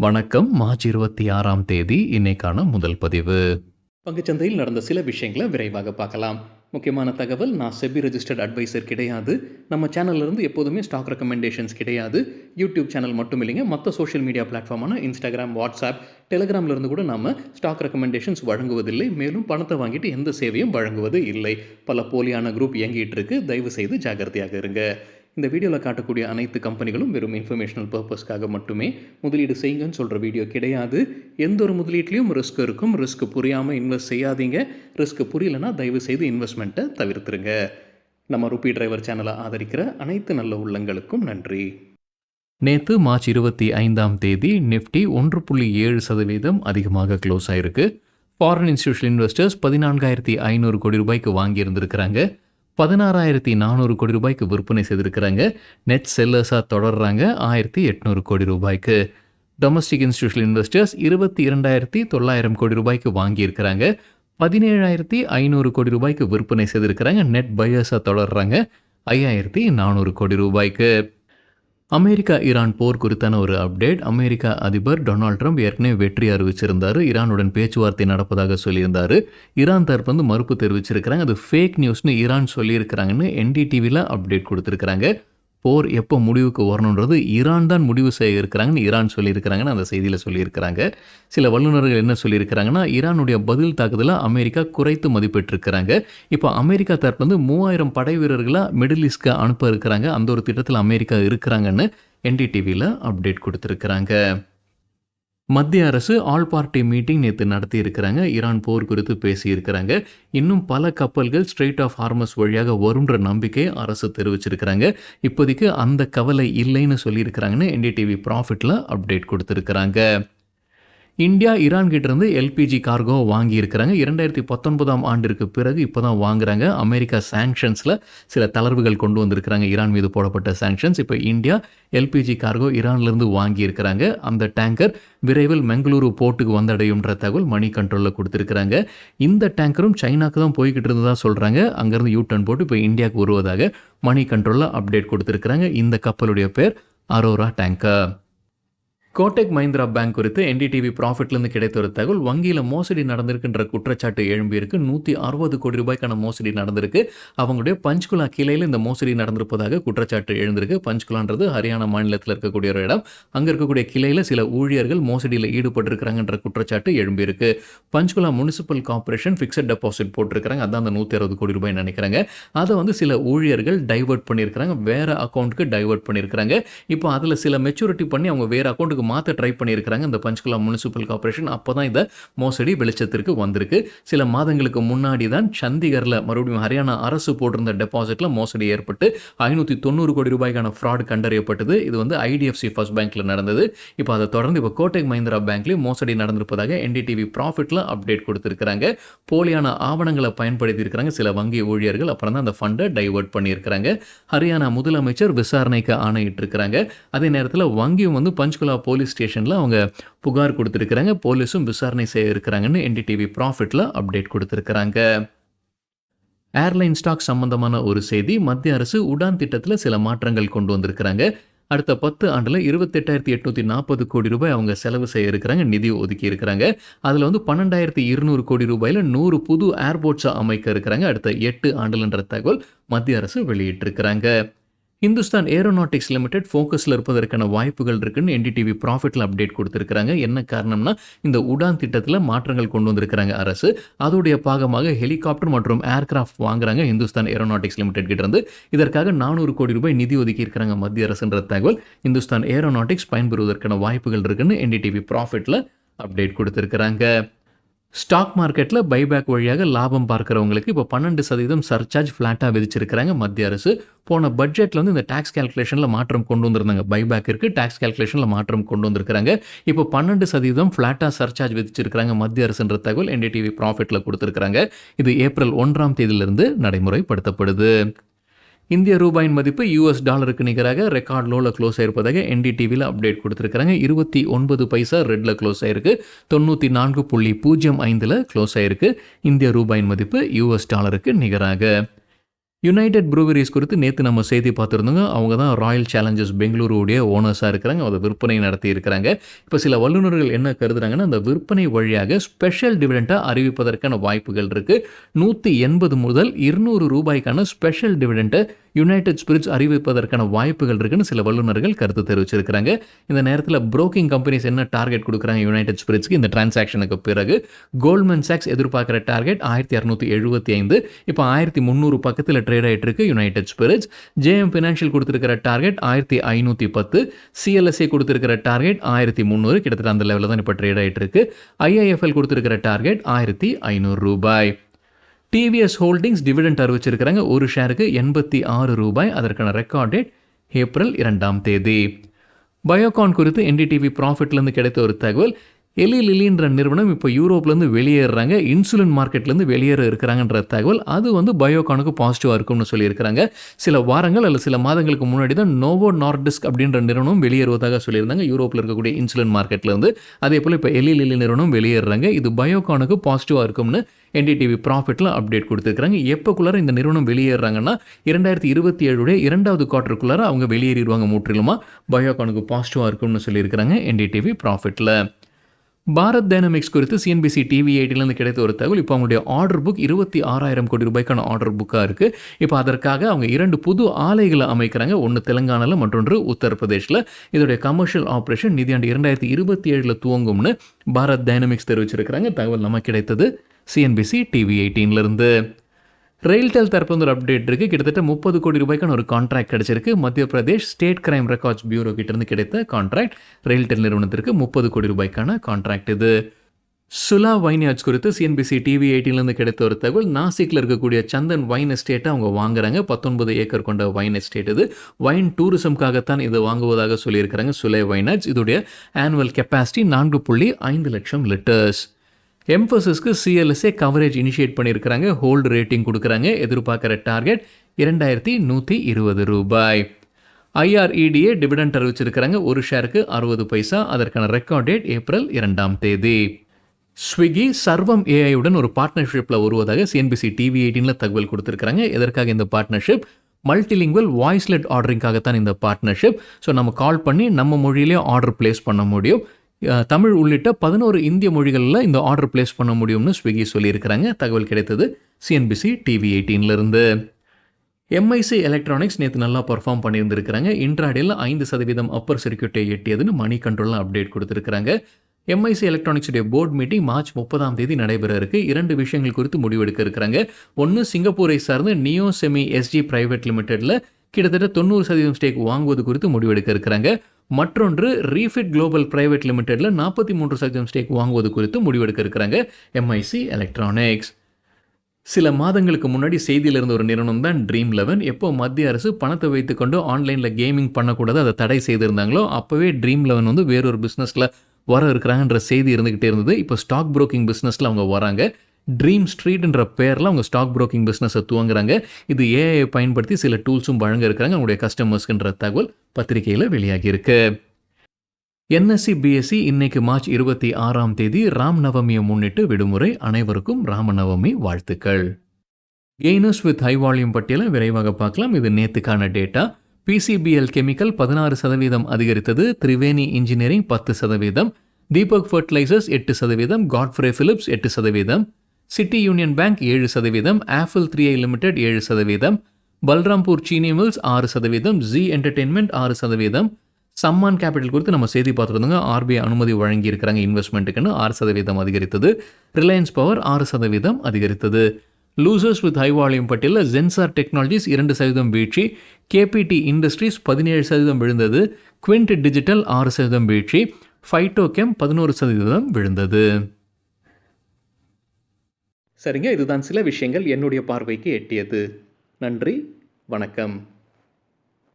வணக்கம். மார்ச் 26ஆம் தேதி இன்னைக்கான முதல் பதிவு. பங்குச்சந்தையில் நடந்த சில விஷயங்களை விரைவாக பார்க்கலாம். முக்கியமான தகவல், நான் செபி ரெஜிஸ்டர்ட் அட்வைசர் கிடையாது. நம்ம சேனல்ல இருந்து எப்போதுமே ஸ்டாக் ரெக்கமெண்டேஷன்ஸ் கிடையாது. யூடியூப் சேனல் மட்டும் இல்லைங்க, மற்ற சோஷியல் மீடியா பிளாட்ஃபார்மான இன்ஸ்டாகிராம், வாட்ஸ்அப், டெலிகிராம்ல இருந்து கூட நாம ஸ்டாக் ரெக்கமெண்டேஷன்ஸ் வழங்குவதில்லை. மேலும் பணத்தை வாங்கிட்டு எந்த சேவையும் வழங்குவது இல்லை. பல போலியான குரூப் இயங்கிட்டு இருக்கு. தயவு செய்து ஜாகிரதையாக இருங்க. இந்த வீடியோவில் காட்டக்கூடிய அனைத்து கம்பெனிகளும் வெறும் இன்ஃபர்மேஷனல் பர்பஸ்க்காக மட்டுமே முதலீடு செய்யுங்கன்னு சொல்கிற வீடியோ கிடையாது. எந்த ஒரு முதலீட்லையும் ரிஸ்க் இருக்கும். ரிஸ்க் புரியாமல் இன்வெஸ்ட் செய்யாதீங்க. ரிஸ்க் புரியலைன்னா தயவு செய்து இன்வெஸ்ட்மெண்ட்டை தவிர்த்துருங்க. நம்ம ருபி டிரைவர் சேனலை ஆதரிக்கிற அனைத்து நல்ல உள்ளங்களுக்கும் நன்றி. நேற்று மார்ச் 25ஆம் தேதி நிஃப்டி 1.7% அதிகமாக க்ளோஸ் ஆயிருக்கு. ஃபாரின் இன்ஸ்டிடியூஷனல் இன்வெஸ்டர்ஸ் 14,500 கோடி ரூபாய்க்கு வாங்கியிருந்திருக்கிறாங்க. 16,400 கோடி ரூபாய்க்கு விற்பனை செய்திருக்கிறாங்க. நெட் செல்லர்ஸாக தொடர்றாங்க 1,800 கோடி ரூபாய்க்கு. டொமஸ்டிக் இன்ஸ்டிடியூஷனல் இன்வெஸ்டர்ஸ் 22,900 கோடி ரூபாய்க்கு வாங்கியிருக்கிறாங்க. 17,500 கோடி ரூபாய்க்கு விற்பனை செய்திருக்கிறாங்க. நெட் பையர்ஸாக தொடர்றாங்க 5,400 கோடி ரூபாய்க்கு. அமெரிக்கா ஈரான் போர் குறித்தான ஒரு அப்டேட். அமெரிக்கா அதிபர் டொனால்ட் ட்ரம்ப் ஏற்கனவே வெற்றி அறிவிச்சிருந்தார். ஈரானுடன் பேச்சுவார்த்தை நடப்பதாக சொல்லியிருந்தார். ஈரான் தரப்பு மறுப்பு தெரிவிச்சிருக்கிறாங்க. அது ஃபேக் நியூஸ்னு ஈரான் சொல்லியிருக்கிறாங்கன்னு என்டிடிவியில் அப்டேட் கொடுத்துருக்குறாங்க. போர் எப்போ முடிவுக்கு வரணுன்றது ஈரான் தான் முடிவு செய்ய இருக்கிறாங்கன்னு ஈரான் சொல்லியிருக்கிறாங்கன்னு அந்த செய்தியில் சொல்லியிருக்கிறாங்க. சில வல்லுநர்கள் என்ன சொல்லியிருக்கிறாங்கன்னா, ஈரானுடைய பதில் தாக்குதலை அமெரிக்கா குறைத்து மதிப்பிட்டிருக்கிறாங்க. இப்போ அமெரிக்கா தரப்பு 3000 படை வீரர்களாக மிடில் ஈஸ்ட்க்கு அனுப்ப இருக்கிறாங்க. அந்த ஒரு திட்டத்தில் அமெரிக்கா இருக்கிறாங்கன்னு என்டிடிவியில் அப்டேட் கொடுத்துருக்குறாங்க. மத்திய அரசு ஆல் பார்ட்டி மீட்டிங் நேற்று நடத்தி இருக்கிறாங்க. ஈரான் போர் குறித்து பேசியிருக்கிறாங்க. இன்னும் பல கப்பல்கள் ஸ்ட்ரெயிட் ஆஃப் ஹார்மஸ் வழியாக வரும்ன்ற நம்பிக்கையை அரசு தெரிவிச்சிருக்கிறாங்க. இப்போதைக்கு அந்த கவலை இல்லைன்னு சொல்லியிருக்கிறாங்கன்னு என்டிடிவி ப்ராஃபிட்டில் அப்டேட் கொடுத்துருக்குறாங்க. இந்தியா ஈரான் கிட்டேருந்து எல்பிஜி கார்கோ வாங்கியிருக்கிறாங்க. 2019ஆம் ஆண்டிற்கு பிறகு இப்போ தான் வாங்குறாங்க. அமெரிக்கா சாங்ஷன்ஸில் சில தளர்வுகள் கொண்டு வந்திருக்கிறாங்க. ஈரான் மீது போடப்பட்ட சாங்ஷன்ஸ். இப்போ இந்தியா எல்பிஜி கார்கோ ஈரான்லேருந்து வாங்கியிருக்கிறாங்க. அந்த டேங்கர் விரைவில் பெங்களூரு போர்ட்டுக்கு வந்தடையும்ன்ற தகவல் மணி கண்ட்ரோலில் கொடுத்துருக்குறாங்க. இந்த டேங்கரும் சைனாக்கு தான் போய்கிட்டு இருந்ததா சொல்கிறாங்க. அங்கேருந்து யூ டர்ன் போட்டு இப்போ இந்தியாவுக்கு வருவதாக மணி கண்ட்ரோலில் அப்டேட் கொடுத்துருக்குறாங்க. இந்த கப்பலுடைய பேர் Aurora tanker. Kotak Mahindra bank குறித்து என்டிடிவி ப்ராஃபிட்லேருந்து கிடைத்த ஒரு தகவல், வங்கியில் மோசடி நடந்திருக்குன்ற குற்றச்சாட்டு எழும்பியிருக்கு. 160 கோடி ரூபாய்க்கான மோசடி நடந்திருக்கு. அவங்களுடைய பஞ்ச்குலா கிளையில் இந்த மோசடி நடந்திருப்பதாக குற்றச்சாட்டு எழுந்திருக்கு. பஞ்ச்குலான்றது ஹரியானா மாநிலத்தில் இருக்கக்கூடிய ஒரு இடம். அங்கே இருக்கக்கூடிய கிளையில் சில ஊழியர்கள் மோசடியில் ஈடுபட்டிருக்கிறாங்கன்ற குற்றச்சாட்டு எழும்பியிருக்கு. Panchkula municipal corporation fixed deposit போட்டிருக்கிறாங்க. அதான் அந்த 160 கோடி ரூபாய் நினைக்கிறாங்க. அதை சில ஊழியர்கள் டைவெர்ட் பண்ணியிருக்கிறாங்க. வேறு அக்கௌண்ட்டுக்கு டைவெர்ட் பண்ணியிருக்கிறாங்க. இப்போ அதில் சில மெச்சூரிட்டி பண்ணி அவங்க வேறு அக்கௌண்ட்டுக்கு மாற்ற ட்ரை பண்ணியிருக்கிறாங்க இந்த பஞ்ச்குலா முனிசிபல் கார்பரேஷன். அப்போ தான் இந்த மோசடி வெளிச்சத்திற்கு வந்திருக்கு. சில மாதங்களுக்கு முன்னாடி தான் சண்டிகரில் மறுபடியும் ஹரியானா அரசு போட்டிருந்த டெபாசிட்டில் மோசடி ஏற்பட்டு 590 கோடி ரூபாய்க்கான ஃப்ராட் கண்டறியப்பட்டது. இது ஐடிஎஃப்சி ஃபர்ஸ்ட் பேங்க்கில் நடந்தது. இப்போ அதை தொடர்ந்து இப்போ கோடெக் மஹிந்திரா பேங்க்லேயும் மோசடி நடந்திருப்பதாக என்டிடிவி ப்ராஃபிட்டில் அப்டேட் கொடுத்துருக்காங்க. போலியான ஆவணங்களை பயன்படுத்தி இருக்கிறாங்க சில வங்கி ஊழியர்கள். அப்புறம் தான் அந்த ஃபண்டை டைவெர்ட் பண்ணியிருக்கிறாங்க. ஹரியானா முதலமைச்சர் விசாரணைக்கு ஆணையிட்டிருக்கிறாங்க. அதே நேரத்தில் வங்கியும் பஞ்ச்குலா போலீஸ் ஸ்டேஷனில் அவங்க புகார் கொடுத்துருக்குறாங்க. போலீஸும் விசாரணை செய்ய இருக்கிறாங்கன்னு என்டிடிவி ப்ராஃபிட்டில் அப்டேட் கொடுத்துருக்குறாங்க. ஏர்லைன் ஸ்டாக் சம்பந்தமான ஒரு செய்தி, மத்திய அரசு உடான் திட்டத்தில் சில மாற்றங்கள் கொண்டு வந்திருக்கிறாங்க. அடுத்த 10 ஆண்டில் 28,840 கோடி ரூபாய் அவங்க செலவு செய்ய இருக்கிறாங்க, நிதி ஒதுக்கி இருக்கிறாங்க. அதில் 12,200 கோடி ரூபாயில் 100 புது ஏர்போர்ட்ஸை அமைக்க இருக்கிறாங்க அடுத்த 8 ஆண்டுன்ற தகவல் மத்திய அரசு வெளியிட்டிருக்கிறாங்க. இந்துஸ்தான் ஏரோநாட்டிக்ஸ் லிமிடெட் ஃபோக்கஸில் இருப்பதற்கான வாய்ப்புகள் இருக்குன்னு என்டிடிவி ப்ராஃபிட்டில் அப்டேட் கொடுத்துருக்காங்க. என்ன காரணம்னா, இந்த உடான் திட்டத்தில் மாற்றங்கள் கொண்டு வந்திருக்கிறாங்க அரசு. அதோடைய பாகமாக ஹெலிகாப்டர் மற்றும் ஏர்கிராஃப்ட் வாங்குறாங்க இந்துஸ்தான் ஏரோநாட்டிக்ஸ் லிமிடெட் கிட்டேருந்து. இதற்காக 400 கோடி ரூபாய் நிதி ஒதுக்கி இருக்கிறாங்க மத்திய அரசுன்ற தகவல் இந்துஸ்தான் ஏரோநாட்டிக்ஸ் பயன்பெறுவதற்கான வாய்ப்புகள் இருக்குன்னு என்டிடிவி ப்ராஃபிட்டில் அப்டேட் கொடுத்துருக்குறாங்க. ஸ்டாக் மார்க்கெட்டில் பைபேக் வழியாக லாபம் பார்க்குறவங்களுக்கு இப்போ 12% சர்சார்ஜ் ஃப்ளாட்டாக விதிச்சிருக்கிறாங்க மத்திய அரசு. போன பட்ஜெட்டில் இந்த டேக்ஸ் கேல்குலேஷனில் மாற்றம் கொண்டு வந்திருந்தாங்க. பைபேக்கிற்கு டேக்ஸ் கேல்குலேஷனில் மாற்றம் கொண்டு வந்திருக்கிறாங்க. இப்போ 12% ஃப்ளாட்டாக சர்சார்ஜ் விதிச்சிருக்கிறாங்க மத்திய அரசுன்ற தகவல் என்டிடிவி ப்ராஃபிட்டில் கொடுத்துருக்குறாங்க. இது ஏப்ரல் 1ஆம் தேதியிலிருந்து நடைமுறைப்படுத்தப்படுது. இந்திய ரூபாயின் மதிப்பு யூஎஸ் டாலருக்கு நிகராக ரெக்கார்ட் லோவில் க்ளோஸ் ஆயிருப்பதாக என்டிடிவியில் அப்டேட் கொடுத்துருக்காங்க. 29 பைசா ரெட்டில் க்ளோஸ் ஆயிருக்கு. 94.05 க்ளோஸ் ஆயிருக்கு. இந்திய ரூபாயின் மதிப்பு யூஎஸ் டாலருக்கு நிகராக. யுனைடெட் ப்ரூவரிஸ் குறித்து நேற்று நம்ம செய்தி பார்த்துருந்தோங்க. அவங்க தான் ராயல் சேலஞ்சர்ஸ் பெங்களூருடைய ஓனர்ஸாக இருக்கிறாங்க. அதை விற்பனை நடத்தி இருக்கிறாங்க. இப்போ சில வல்லுநர்கள் என்ன கருதுறாங்கன்னா, அந்த விற்பனை வழியாக ஸ்பெஷல் டிவிடெண்டாக அறிவிப்பதற்கான வாய்ப்புகள் இருக்குது. 180 முதல் 200 ரூபாய்க்கான ஸ்பெஷல் டிவிடெண்டை யுனைடெட் ஸ்பிரிட்ஸ் அறிவிப்பதற்கான வாய்ப்புகள் இருக்குன்னு சில வல்லுநர்கள் கருத்து தெரிவிச்சிருக்கிறாங்க. இந்த நேரத்தில் புரோக்கிங் கம்பெனிஸ் என்ன டார்கெட் கொடுக்குறாங்க யுனைடெட் ஸ்பிரிட்ஸ்க்கு இந்த டிரான்சாக்ஷனுக்கு பிறகு? கோல்ட்மேன் சாக்ஸ் எதிர்பார்க்குற டார்கெட் 1675. இப்போ 1300 பக்கத்தில் ட்ரேட் ஆகிட்டு இருக்கு யுனைடெட் ஸ்பிரிட்ஸ். ஜேஎம் ஃபினான்ஷியல் கொடுத்துருக்கிற டார்கெட் 1510. சிஎல்எஸ்ஏ கொடுத்துருக்கிற டார்கெட் 1300. கிட்டத்தட்ட அந்த லெவலில் தான் இப்போ ட்ரேட் ஆகிட்டு இருக்கு. ஐஐஎஃப்எல் கொடுத்துருக்கிற டார்கெட் 1500 ரூபாய். டிவிஎஸ் ஹோல்டிங்ஸ் டிவிடெண்ட் அறிவிச்சிருக்கிறாங்க. ஒரு ஷேருக்கு 86 ரூபாய். அதற்கான ரெக்கார்ட் டேட் ஏப்ரல் 2ஆம் தேதி. பயோகான் குறித்து என்டிடிவி ப்ராஃபிட்லேருந்து கிடைத்த ஒரு தகவல். எலி லிலின்ற நிறுவனம் இப்போ யூரோப்லேருந்து வெளியேறாங்க, இன்சுலின் மார்க்கெட்லேருந்து வெளியேற இருக்கிறாங்கன்ற தகவல். அது பயோகானுக்கு பாசிட்டிவாக இருக்கும்னு சொல்லியிருக்கிறாங்க. சில வாரங்கள் அல்லது சில மாதங்களுக்கு முன்னாடி தான் நோவோ நார்டிஸ்க் அப்படின்ற நிறுவனம் வெளியேறுவதாக சொல்லியிருந்தாங்க யூரோப்பில் இருக்கக்கூடிய இன்சுலின் மார்க்கெட்லேருந்து. அதே போல் இப்போ எலி லிலி நிறுவனம் வெளியேறாங்க. இது பயோகானுக்கு பாசிட்டிவாக இருக்கும்னு என்டிடிவி ப்ராஃபிட்டில் அப்டேட் கொடுத்துருக்காங்க. எப்போக்குள்ளார இந்த நிறுவனம் வெளியேறாங்கன்னா 2027 2வது குவார்ட்டருக்குள்ளார அவங்க வெளியேறிடுவாங்க முற்றிலுமா. பயோகானுக்கு பாசிட்டிவாக இருக்கும்னு சொல்லியிருக்கிறாங்க என்டிடிவி ப்ராஃபிட்டில். பாரத் டைனமிக்ஸ் குறித்து சிஎன்பிசி டிவி 8லேருந்து கிடைத்த ஒரு தகவல். இப்போ அவங்களுடைய ஆர்டர் புக் 26,000 கோடி ரூபாய்க்கான ஆர்டர் புக்காக இருக்குது. இப்போ அதற்காக அவங்க 2 புது ஆலைகளை அமைக்கிறாங்க. ஒன்று தெலுங்கானாவில், மற்றொன்று உத்தரப்பிரதேஷில். இதோடைய கமர்ஷியல் ஆப்ரேஷன் நிதியாண்டு 2027 துவங்கும்னு பாரத் டைனமிக்ஸ் தெரிவிச்சிருக்கிறாங்க. தகவல் நமக்கு கிடைத்தது சிஎன்பிசி டிவி 18லேருந்து. ரெயில்டெல் தரப்பு ஒரு அப்டேட் இருக்குது. கிட்டத்தட்ட 30 கோடி ரூபாய்க்கான ஒரு கான்ட்ராக்ட் கிடைச்சிருக்கு. மத்திய Pradesh state crime records bureau கிட்டேருந்து கிடைத்த கான்ட்ராக்ட். ரெயில்டெல் நிறுவனத்திற்கு 30 கோடி ரூபாய்க்கான கான்ட்ராக்ட் இது. சுலா வைன்யார்ட்ஸ் குறித்து சிஎன்பிசி டிவி 18லேருந்து கிடைத்த ஒரு தகவல். நாசிக்கில் இருக்கக்கூடிய சந்தன் வைன் எஸ்டேட்டை அவங்க வாங்குறாங்க. 19 ஏக்கர் கொண்ட வைன் எஸ்டேட் இது. வைன் டூரிசம்காகத்தான் இது வாங்குவதாக சொல்லியிருக்கிறாங்க சுலே வைன்யார்ட்ஸ். இதோடைய ஆனுவல் கெப்பாசிட்டி 4.5 லட்சம் லிட்டர்ஸ். எம்பசிஸ்க்கு சிஎல்எஸ்ஏ கவரேஜ் இனிஷியேட் பண்ணியிருக்கிறாங்க. ஹோல்டு ரேட்டிங் கொடுக்குறாங்க. எதிர்பார்க்குற டார்கெட் 2120 ரூபாய். ஐஆர்இடிஏ டிவிடெண்ட் அறிவிச்சிருக்கிறாங்க. ஒரு ஷேருக்கு 60 பைசா. அதற்கான ரெக்கார்ட் டேட் ஏப்ரல் 2ஆம் தேதி. ஸ்விக்கி சர்வம் ஏஐயுடன் ஒரு பார்ட்னர்ஷிப்பில் வருவதாக சிஎன்பிசி டிவி 18ல் தகவல் கொடுத்துருக்காங்க. எதற்காக இந்த பார்ட்னர்ஷிப்? மல்டிலிங்குவல் வாய்ஸ்லெட் ஆர்டரிங்காகத்தான் இந்த பார்ட்னர்ஷிப். ஸோ நம்ம கால் பண்ணி நம்ம மொழியிலே ஆர்டர் பிளேஸ் பண்ண முடியும். தமிழ் உள்ளிட்ட 11 இந்திய மொழிகளில் இந்த ஆர்டர் பிளேஸ் பண்ண முடியும்னு ஸ்விக்கி சொல்லியிருக்கிறாங்க. தகவல் கிடைத்தது சிஎன்பிசி டிவி 18லேருந்து. எம்ஐசி எலக்ட்ரானிக்ஸ் நேற்று நல்லா பர்ஃபார்ம் பண்ணியிருந்திருக்கிறாங்க. இன்ட்ராடேயில் 5% அப்பர் சர்க்கியூட்டை எட்டியதுன்னு மணி கண்ட்ரோலில் அப்டேட் கொடுத்துருக்காங்க. எம்ஐசி எலக்ட்ரானிக்ஸுடைய போர்டு மீட்டிங் மார்ச் 30ஆம் தேதி நடைபெற இருக்குது. 2 விஷயங்கள் குறித்து முடிவெடுக்க இருக்கிறாங்க. ஒன்று, சிங்கப்பூரை சார்ந்த நியோ செமி எஸ்ஜி பிரைவேட் லிமிடெடில் கிட்டத்தட்ட 90% ஸ்டேக் வாங்குவது குறித்து முடிவெடுக்க இருக்கிறாங்க. மற்றொன்று, ரீஃபிட் குளோபல் பிரைவேட் லிமிடெடில் 43% ஸ்டேக் வாங்குவது குறித்து முடிவெடுக்க இருக்கிறாங்க எம்ஐசி எலக்ட்ரானிக்ஸ். சில மாதங்களுக்கு முன்னாடி செய்தியில் இருந்த ஒரு நிறுவனம் தான் Dream11. எப்போ மத்திய அரசு பணத்தை வைத்துக்கொண்டு ஆன்லைனில் கேமிங் பண்ணக்கூடாது, அதை தடை செய்திருந்தாங்களோ அப்போவே Dream11 வேறொரு பிஸ்னஸில் வர இருக்கிறாங்கன்ற செய்தி இருந்துக்கிட்டே இருந்தது. இப்போ ஸ்டாக் புரோக்கிங் பிஸ்னஸில் அவங்க வராங்க. ட்ரீம் ஸ்ட்ரீட்ன்ற பேரில் அவங்க ஸ்டாக் புரோக்கிங் பிஸ்னஸை துவங்குறாங்க. இது ஏஐ பயன்படுத்தி சில டூல்ஸும் வழங்க இருக்கிறாங்க அவங்களுடைய கஸ்டமர்ஸ்க்குன்ற தகவல் பத்திரிகையில் வெளியாகி இருக்கு. என்எஸ்சி பிஎஸ்சி இன்னைக்கு மார்ச் 26ஆம் தேதி ராம் நவமியை முன்னிட்டு விடுமுறை. அனைவருக்கும் ராமநவமி வாழ்த்துக்கள். கெய்னர்ஸ் வித் ஹை வால்யூம் பட்டியலை விரைவாக பார்க்கலாம். இது நேற்றுக்கான டேட்டா. பிசிபிஎல் கெமிக்கல் 16% அதிகரித்தது. Triveni engineering 10%, Deepak fertilisers 8%, Godfrey Phillips 8%, City Union Bank 7%, Apple 3ஐ limited 7%, Balrampur Chini mills 6%, Zee entertainment 6%. Sammaan capital குறித்து நம்ம செய்தி பார்த்துருந்தோங்க. ஆர்பிஐ அனுமதி வழங்கி இருக்கிறாங்க இன்வெஸ்ட்மெண்ட்டுக்குன்னு. 6% அதிகரித்தது. ரிலையன்ஸ் பவர் 6% அதிகரித்தது. லூசர்ஸ் வித் ஹை வால்யூம் பட்டியலில் ஜென்சார் டெக்னாலஜிஸ் 2% வீழ்ச்சி, கேபிடி இண்டஸ்ட்ரீஸ் 17% விழுந்தது, குவிண்ட் டிஜிட்டல் 6% வீழ்ச்சி, ஃபைட்டோகெம் 11% விழுந்தது. சரிங்க, இதுதான் சில விஷயங்கள் என்னுடைய பார்வைக்கு எட்டியது. நன்றி, வணக்கம்.